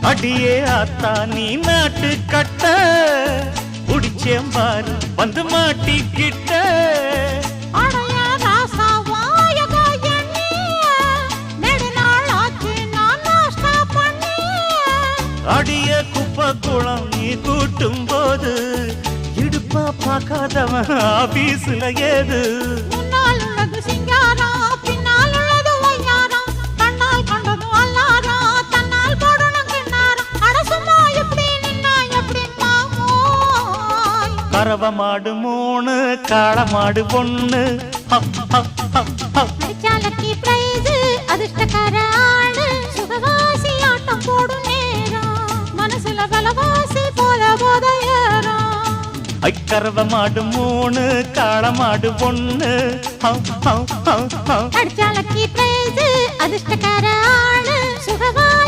அடியே ஆத்தா நீ நாட்டு கட்ட புடிச்சேம்பாரு வந்து மாட்டிக்கிட்ட அடிய குப்பை குளம் நீ கூட்டும் போது இடுப்பா பார்க்காதவன் ஆபீஸ்ல ஏது முன்னால் உள்ளது சிங்காரம் பின்னால் உள்ளது வையாரம் கண்ணால் கண்டது அல்லாரம் தன்னால் போடணும் கிண்ணாரம் அடசுமா எப்படி நின்னா எப்படி மாமோய் கறவ மாடு மூணு காளை மாடு பொண்ணு சாலக்கி பிரைஸ் அதிர்ஷ்டக்கார ஆடு சுகவாசி ஆட்டம் போடும் நேரம் மனசுல பலவாசி போத போத ஏறும் ஐக்கறவ மாடு மூணு காளை மாடு பொண்ணு சாலக்கி பிரைஸ் அதிர்ஷ்டக்கார ஆடு சுகவாசி